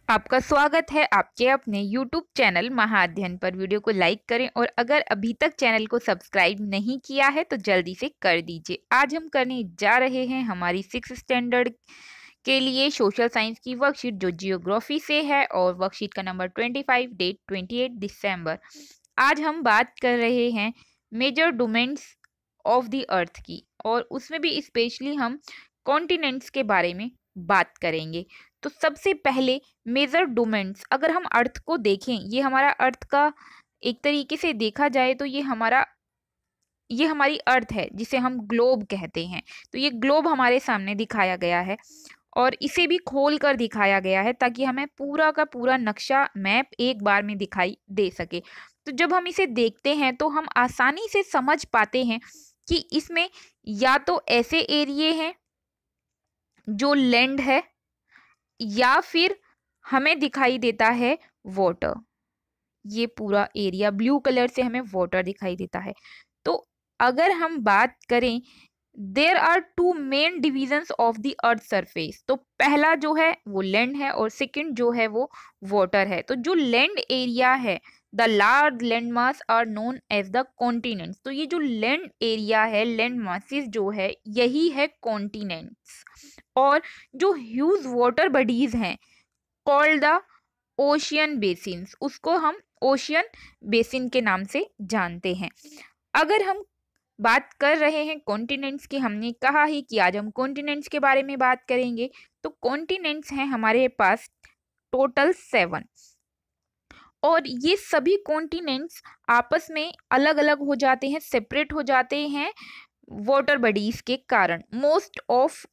आपका स्वागत है आपके अपने YouTube चैनल महाअध्ययन पर। वीडियो को लाइक करें और अगर अभी तक चैनल को सब्सक्राइब नहीं किया है तो जल्दी से कर दीजिए। आज हम करने जा रहे हैं हमारी 6th स्टैंडर्ड के लिए सोशल साइंस की वर्कशीट जो जियोग्राफी से है और वर्कशीट का नंबर 25, डेट 28 दिसंबर। आज हम बात कर रहे हैं major domains of the earth की और उसमें भी स्पेशली हम कॉन्टिनेंट्स के बारे में बात करेंगे। तो सबसे पहले मेजर डोमेन्स, अगर हम अर्थ को देखें, ये हमारा अर्थ का एक तरीके से देखा जाए तो ये हमारी अर्थ है जिसे हम ग्लोब कहते हैं। तो ये ग्लोब हमारे सामने दिखाया गया है और इसे भी खोल कर दिखाया गया है ताकि हमें पूरा का पूरा नक्शा मैप एक बार में दिखाई दे सके। तो जब हम इसे देखते हैं तो हम आसानी से समझ पाते हैं कि इसमें या तो ऐसे एरिए हैं जो लैंड है या फिर हमें दिखाई देता है वाटर। ये पूरा एरिया ब्लू कलर से हमें वाटर दिखाई देता है। तो अगर हम बात करें, there are two main divisions of the earth surface. तो पहला जो है वो लैंड है और सेकंड जो है वो वाटर है। तो जो लैंड एरिया है, the large land mass are known as the continents. तो ये जो लैंड एरिया है, लैंड मासेस जो है, यही है कॉन्टिनेंट्स। और जो ह्यूज वाटर बॉडीज हैं कॉल्ड द ओशियन बेसिन्स, उसको हम ओशियन बेसिन के नाम से जानते हैं। अगर हम बात कर रहे हैं कॉन्टिनेंट्स की, हमने कहा ही कि आज हम कॉन्टिनेंट्स के बारे में बात करेंगे। तो कॉन्टिनेंट्स हैं हमारे पास टोटल 7 और ये सभी कॉन्टिनेंट्स आपस में अलग अलग हो जाते हैं, सेपरेट हो जाते हैं वाटर बॉडीज के कारण। मोस्ट ऑफ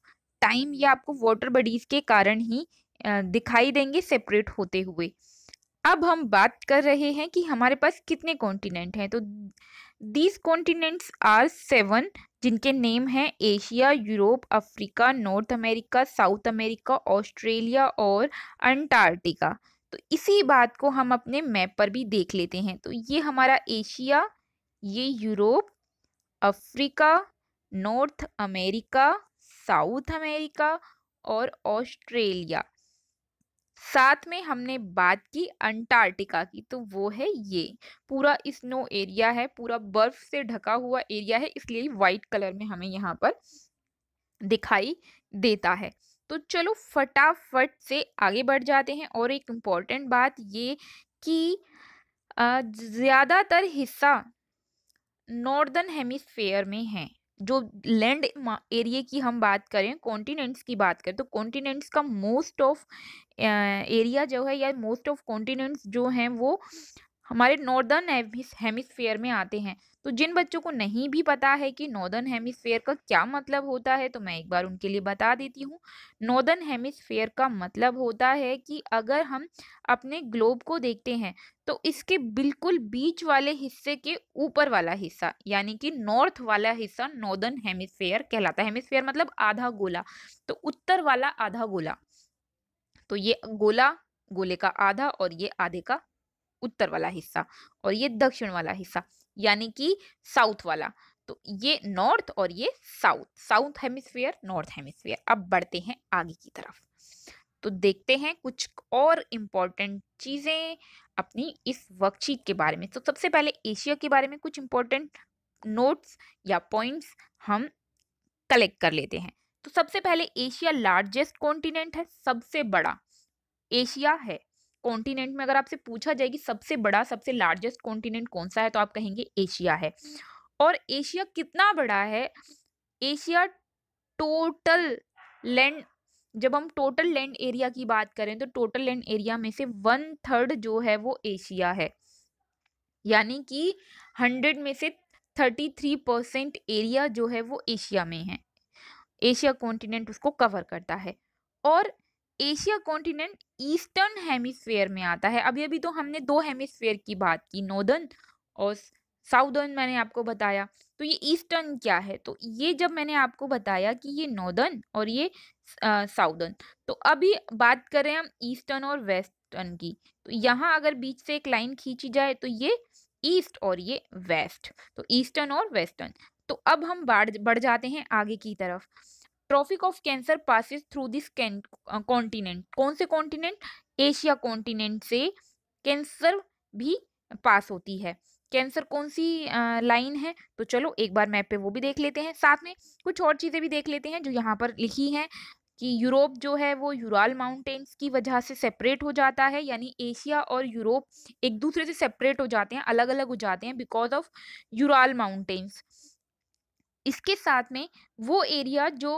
टाइम ये आपको वाटर बॉडीज के कारण ही दिखाई देंगे सेपरेट होते हुए। अब हम बात कर रहे हैं कि हमारे पास कितने कॉन्टिनेंट हैं। तो दीज कॉन्टिनेंट्स आर 7 जिनके नेम हैं Asia, Europe, Africa, North America, South America, Australia और अंटार्कटिका। तो इसी बात को हम अपने मैप पर भी देख लेते हैं। तो ये हमारा एशिया, ये Europe, Africa, North America, South America और ऑस्ट्रेलिया। साथ में हमने बात की अंटार्कटिका की, तो वो है ये पूरा स्नो एरिया है, पूरा बर्फ से ढका हुआ एरिया है, इसलिए व्हाइट कलर में हमें यहाँ पर दिखाई देता है। तो चलो फटाफट से आगे बढ़ जाते हैं। और एक इम्पॉर्टेंट बात ये कि ज़्यादातर हिस्सा नॉर्दर्न हेमिस्फेयर में है। जो लैंड एरिया की हम बात करें, कॉन्टिनेंट्स की बात करें, तो कॉन्टिनेंट्स का मोस्ट ऑफ एरिया जो है या मोस्ट ऑफ कॉन्टिनेंट्स जो हैं वो हमारे नॉर्दर्न हेमिस्फेयर में आते हैं। तो जिन बच्चों को नहीं भी पता है कि नॉर्दर्न हेमिस्फेयर का क्या मतलब होता है तो मैं एक बार उनके लिए बता देती हूँ। नॉर्दर्न हेमिस्फेयर का मतलब होता है कि अगर हम अपने ग्लोब को देखते हैं तो इसके बिल्कुल बीच वाले हिस्से के ऊपर वाला हिस्सा यानी कि नॉर्थ वाला हिस्सा नॉर्दर्न हेमिस्फेयर कहलाता है। हेमिस्फेयर मतलब आधा गोला, तो उत्तर वाला आधा गोला। तो ये गोला, गोले का आधा और ये आधे का उत्तर वाला हिस्सा और ये दक्षिण वाला हिस्सा यानी कि साउथ वाला। तो ये नॉर्थ और ये south, south hemisphere, north hemisphere. अब बढ़ते हैं आगे की तरफ, तो देखते हैं कुछ और इम्पोर्टेंट चीजें अपनी इस वर्कशीट के बारे में। तो सबसे पहले एशिया के बारे में कुछ इम्पोर्टेंट नोट्स या पॉइंट्स हम कलेक्ट कर लेते हैं। तो सबसे पहले एशिया लार्जेस्ट कॉन्टिनेंट है, सबसे बड़ा एशिया है। कॉन्टिनेंट में अगर आपसे पूछा जाए कि सबसे बड़ा, सबसे लार्जेस्ट कॉन्टिनेंट कौन सा है, तो आप कहेंगे एशिया है। और एशिया कितना बड़ा है? एशिया टोटल लैंड, जब हम टोटल लैंड एरिया की बात करें तो टोटल लैंड एरिया में से 1/3 जो है वो एशिया है, यानी कि 100 में से 33% एरिया जो है वो एशिया में है। एशिया कॉन्टिनेंट उसको कवर करता है। और एशिया कॉन्टिनेंट ईस्टर्न हेमिस्फेयर में आता है। अभी अभी तो हमने 2 हेमिस्फेयर की बात की, नॉर्दर्न और साउदर्न मैंने आपको बताया। तो ये ईस्टर्न क्या है? तो ये जब मैंने आपको बताया कि ये नॉर्दर्न और ये साउदर्न, तो अभी बात करें हम ईस्टर्न और वेस्टर्न की। तो यहाँ अगर बीच से एक लाइन खींची जाए तो ये ईस्ट और ये वेस्ट, तो ईस्टर्न और वेस्टर्न। तो अब हम बढ़ जाते हैं आगे की तरफ। Tropic of cancer passes through this continent. कौन से कॉन्टिनेंट? एशिया कॉन्टिनेंट से कैंसर भी पास होती है। कैंसर कौन सी लाइन है? तो चलो एक बार मैप पे वो भी देख लेते हैं, साथ में कुछ और चीजें भी देख लेते हैं जो यहाँ पर लिखी हैं कि यूरोप जो है वो यूराल माउंटेन्स की वजह से सेपरेट हो जाता है, यानी एशिया और यूरोप एक दूसरे से सेपरेट हो जाते हैं, अलग अलग हो जाते हैं बिकॉज ऑफ यूराल माउंटेन्स। इसके साथ में वो एरिया जो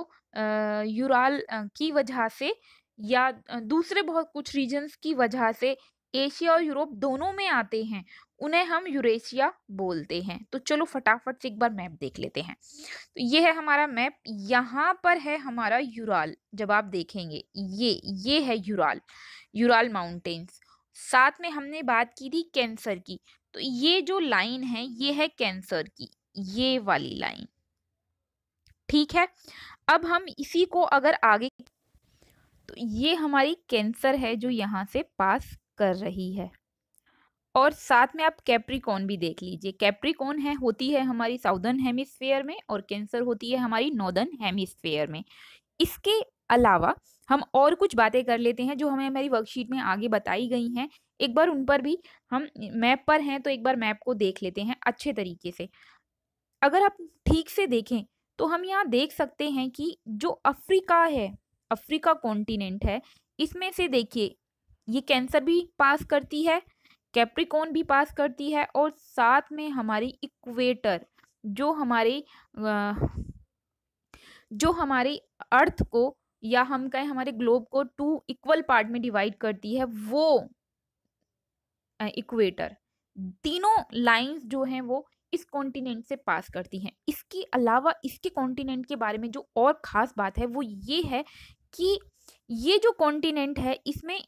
यूराल की वजह से या दूसरे बहुत कुछ रीजन्स की वजह से एशिया और यूरोप दोनों में आते हैं, उन्हें हम यूरेशिया बोलते हैं। तो चलो फटाफट से एक बार मैप देख लेते हैं। तो ये है हमारा मैप, यहाँ पर है हमारा यूराल। जब आप देखेंगे ये है यूराल, यूराल माउंटेन्स। साथ में हमने बात की थी कैंसर की, तो ये जो लाइन है ये है कैंसर की, ये वाली लाइन। ठीक है, अब हम इसी को अगर आगे, तो ये हमारी कैंसर है जो यहाँ से पास कर रही है। और साथ में आप कैप्रिकॉन भी देख लीजिए। कैप्रिकॉन है होती है हमारी साउदर्न हेमिस्फेयर में और कैंसर होती है हमारी नॉर्दर्न हेमिस्फेयर में। इसके अलावा हम और कुछ बातें कर लेते हैं जो हमें हमारी वर्कशीट में आगे बताई गई हैं। एक बार उन पर भी, हम मैप पर हैं तो एक बार मैप को देख लेते हैं अच्छे तरीके से। अगर आप ठीक से देखें तो हम यहाँ देख सकते हैं कि जो अफ्रीका है, अफ्रीका कॉन्टिनेंट है, इसमें से देखिए ये कैंसर भी पास करती है, कैप्रिकॉन भी पास करती है, और साथ में हमारी इक्वेटर जो हमारे अर्थ को या हम कहें हमारे ग्लोब को 2 इक्वल पार्ट में डिवाइड करती है, वो इक्वेटर, तीनों लाइंस जो हैं वो इस कॉन्टिनेंट से पास करती हैं। इसके अलावा इसके कॉन्टिनेंट के बारे में जो और खास बात है वो ये है कि ये जो कॉन्टिनेंट है इसमें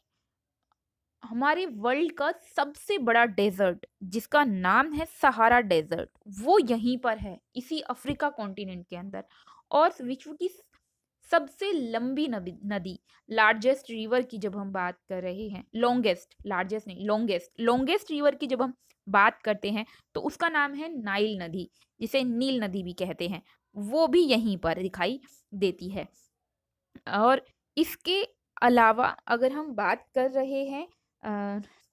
हमारे वर्ल्ड का सबसे बड़ा डेजर्ट जिसका नाम है सहारा डेजर्ट, वो यहीं पर है, इसी अफ्रीका कॉन्टिनेंट के अंदर। और विश्व की सबसे लंबी नदी लार्जेस्ट रिवर की जब हम बात कर रहे हैं, लॉन्गेस्ट, लार्जेस्ट नहीं, लॉन्गेस्ट रिवर की जब हम बात करते हैं तो उसका नाम है नाइल नदी, जिसे नील नदी भी कहते हैं, वो भी यहीं पर दिखाई देती है। और इसके अलावा अगर हम बात कर रहे हैं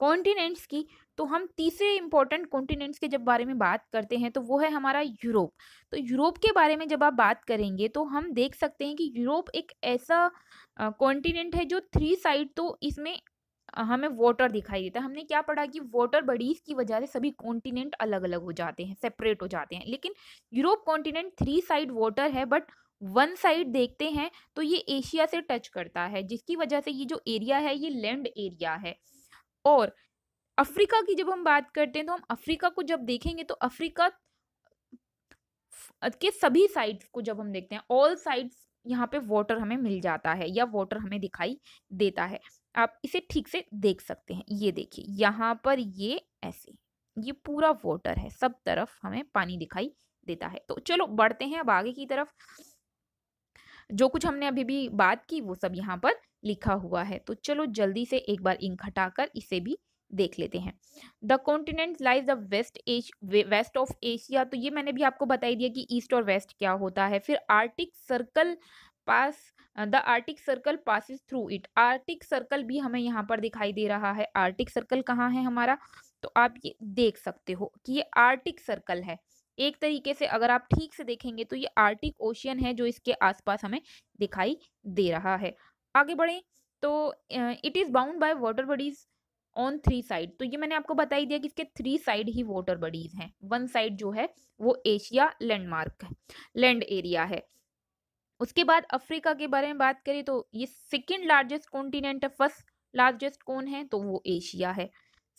कॉन्टिनेंट्स की, तो हम तीसरे इंपॉर्टेंट कॉन्टिनेंट्स के जब बारे में बात करते हैं तो वो है हमारा यूरोप। तो यूरोप के बारे में जब आप बात करेंगे तो हम देख सकते हैं कि यूरोप एक ऐसा कॉन्टिनेंट है जो 3 साइड, तो इसमें हमें वाटर दिखाई देता है। हमने क्या पढ़ा कि वाटर बॉडीज की वजह से सभी कॉन्टिनेंट अलग अलग हो जाते हैं, सेपरेट हो जाते हैं, लेकिन यूरोप कॉन्टिनेंट 3 साइड वाटर है, बट 1 साइड देखते हैं तो ये एशिया से टच करता है, जिसकी वजह से ये जो एरिया है ये लैंड एरिया है। और अफ्रीका की जब हम बात करते हैं तो हम अफ्रीका को जब देखेंगे तो अफ्रीका के सभी साइड्स को जब हम देखते हैं, ऑल साइड्स यहाँ पे वाटर हमें मिल जाता है या वाटर हमें दिखाई देता है। आप इसे ठीक से देख सकते हैं, ये देखिए यहाँ पर ये ऐसे, ये पूरा वाटर है, सब तरफ हमें पानी दिखाई देता है। तो चलो बढ़ते हैं अब आगे की तरफ। जो कुछ हमने अभी भी बात की वो सब यहाँ पर लिखा हुआ है, तो चलो जल्दी से एक बार इंक हटाकर इसे भी देख लेते हैं। The continent lies the west of Asia, तो ये मैंने भी आपको बताई दिया कि ईस्ट और वेस्ट क्या होता है। फिर Arctic circle the Arctic circle passes through it, Arctic circle भी हमें यहाँ पर दिखाई दे रहा है। आर्टिक सर्कल कहाँ है हमारा, तो आप ये देख सकते हो कि ये आर्टिक सर्कल है। एक तरीके से अगर आप ठीक से देखेंगे तो ये आर्टिक ओशियन है जो इसके आसपास हमें दिखाई दे रहा है। आगे बढ़े तो it is bound by water bodies on 3 side, तो ये मैंने आपको बता ही दिया कि इसके 3 साइड ही वाटर बॉडीज हैं। 1 साइड जो है वो एशिया लैंडमार्क है, लैंड एरिया है। उसके बाद अफ्रीका के बारे में बात करें तो ये सेकेंड लार्जेस्ट कॉन्टिनेंट है। फर्स्ट लार्जेस्ट कौन है, तो वो एशिया है।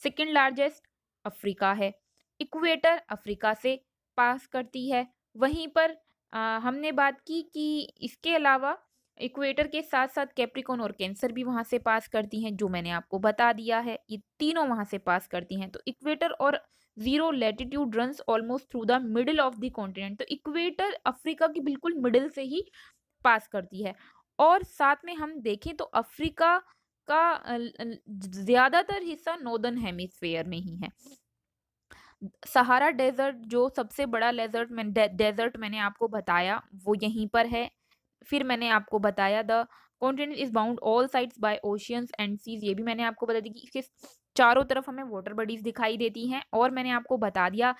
सेकेंड लार्जेस्ट अफ्रीका है। इक्वेटर अफ्रीका से पास करती है। वहीं पर हमने बात की कि इसके अलावा इक्वेटर के साथ साथ कैप्रिकॉन और कैंसर भी वहां से पास करती हैं, जो मैंने आपको बता दिया है, ये तीनों वहां से पास करती हैं। तो इक्वेटर और 0 latitude runs almost through the middle of the continent, तो इक्वेटर अफ्रीका की बिल्कुल मिडिल से ही पास करती है। और साथ में हम देखें तो अफ्रीका का ज्यादातर हिस्सा नॉर्दर्न हेमिस्फेयर में ही है। सहारा डेजर्ट जो सबसे बड़ा डेजर्ट मैंने आपको बताया वो यहीं पर है, फिर मैंने आपको बताया the continent is bound all sides by oceans and seas, ये भी मैंने आपको बता दी कि इसके चारों तरफ हमें वाटर बॉडीज दिखाई देती हैं। और मैंने आपको बता दिया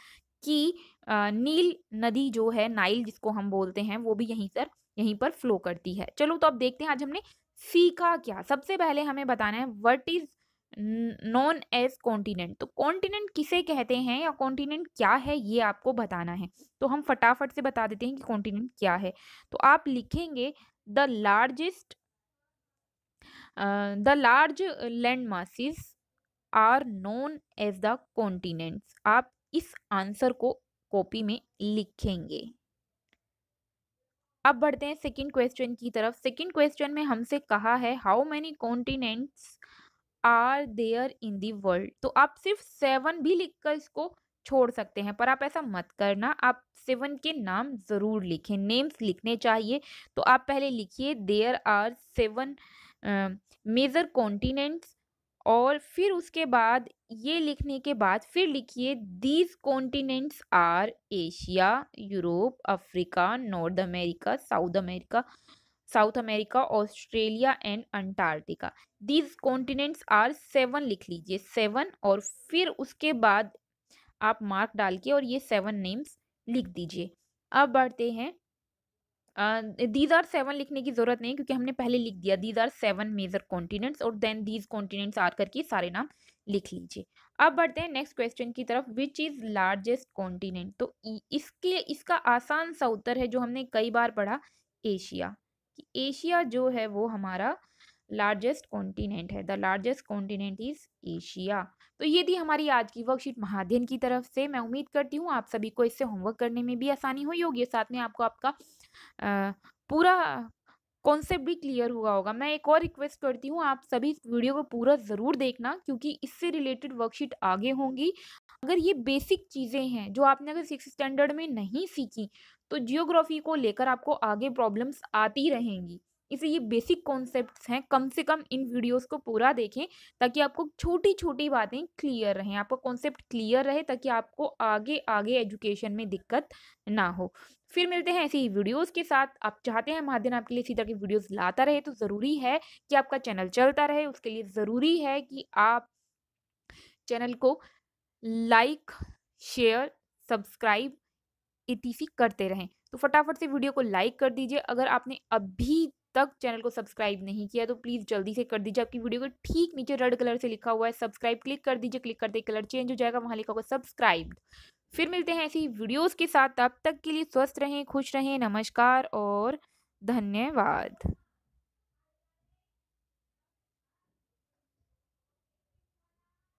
कि नील नदी जो है, नाइल जिसको हम बोलते हैं, वो भी यहीं पर फ्लो करती है। चलो तो अब देखते हैं आज हमने सीखा क्या। सबसे पहले हमें बताना है what is known as continent. तो कॉन्टिनेंट किसे कहते हैं या कॉन्टिनेंट क्या है, ये आपको बताना है। तो हम फटाफट से बता देते हैं कि कॉन्टिनेंट क्या है। तो आप लिखेंगे the largest the large land masses are known as the continents. आप इस आंसर को कॉपी में लिखेंगे। अब बढ़ते हैं सेकंड क्वेश्चन की तरफ। सेकंड क्वेश्चन में हमसे कहा है how many continents are there in the world. तो आप सिर्फ 7 भी लिखकर इसको छोड़ सकते हैं, पर आप ऐसा मत करना, आप 7 के नाम जरूर लिखें, नेम्स लिखने चाहिए। तो आप पहले लिखिए देयर आर 7 मेजर कॉन्टिनेंट्स, और फिर उसके बाद ये लिखने के बाद फिर लिखिए these continents are Asia, Europe, Africa, North America, South America, Australia and Antarctica. These continents are 7 लिख लीजिए, 7, और फिर उसके बाद आप मार्क डाल के और ये 7 नेम्स लिख दीजिए। अब बढ़ते हैं, दीज आर 7 लिखने की जरूरत नहीं क्योंकि हमने पहले लिख दिया दीज आर 7 मेजर कॉन्टिनेंट्स, और देन दीज कॉन्टिनेंट्स आर करके सारे नाम लिख लीजिए। अब बढ़ते हैं नेक्स्ट क्वेश्चन की तरफ, विच इज लार्जेस्ट कॉन्टिनेंट। तो इसका आसान सा उत्तर है जो हमने कई बार पढ़ा, एशिया। एशिया जो है वो हमारा लार्जेस्ट कॉन्टिनेंट है। The largest continent is Asia. तो ये थी हमारी आज की वर्कशीट महाअध्ययन की तरफ से। मैं उम्मीद करती हूँ आप सभी को इससे होमवर्क करने में भी आसानी हुई होगी, साथ में आपको आपका पूरा कॉन्सेप्ट भी क्लियर हुआ होगा। मैं एक और रिक्वेस्ट करती हूँ, आप सभी इस वीडियो को पूरा ज़रूर देखना क्योंकि इससे रिलेटेड वर्कशीट आगे होंगी। अगर ये बेसिक चीज़ें हैं जो आपने अगर 6th स्टैंडर्ड में नहीं सीखी, तो जियोग्राफी को लेकर आपको आगे प्रॉब्लम्स आती रहेंगी। इसलिए ये बेसिक कॉन्सेप्ट्स हैं, कम से कम इन वीडियोस को पूरा देखें ताकि आपको छोटी छोटी बातें क्लियर रहें, आपका कॉन्सेप्ट क्लियर रहे, ताकि आपको आगे आगे एजुकेशन में दिक्कत ना हो। फिर मिलते हैं ऐसी ही वीडियोस के साथ। आप चाहते हैं महाअध्ययन आपके लिए इसी तरह की वीडियोस लाता रहे, तो ज़रूरी है कि आपका चैनल चलता रहे। उसके लिए ज़रूरी है कि आप चैनल को लाइक, शेयर, सब्सक्राइब इटीसी करते रहें। तो फटाफट से वीडियो को लाइक कर दीजिए। अगर आपने अभी तक चैनल को सब्सक्राइब नहीं किया तो प्लीज़ जल्दी से कर दीजिए। आपकी वीडियो के ठीक नीचे रेड कलर से लिखा हुआ है सब्सक्राइब, क्लिक कर दीजिए। क्लिक करते ही कलर चेंज हो जाएगा, वहाँ लिखा होगा सब्सक्राइब। फिर मिलते हैं ऐसी वीडियोस के साथ, तब तक के लिए स्वस्थ रहें, खुश रहें। नमस्कार और धन्यवाद।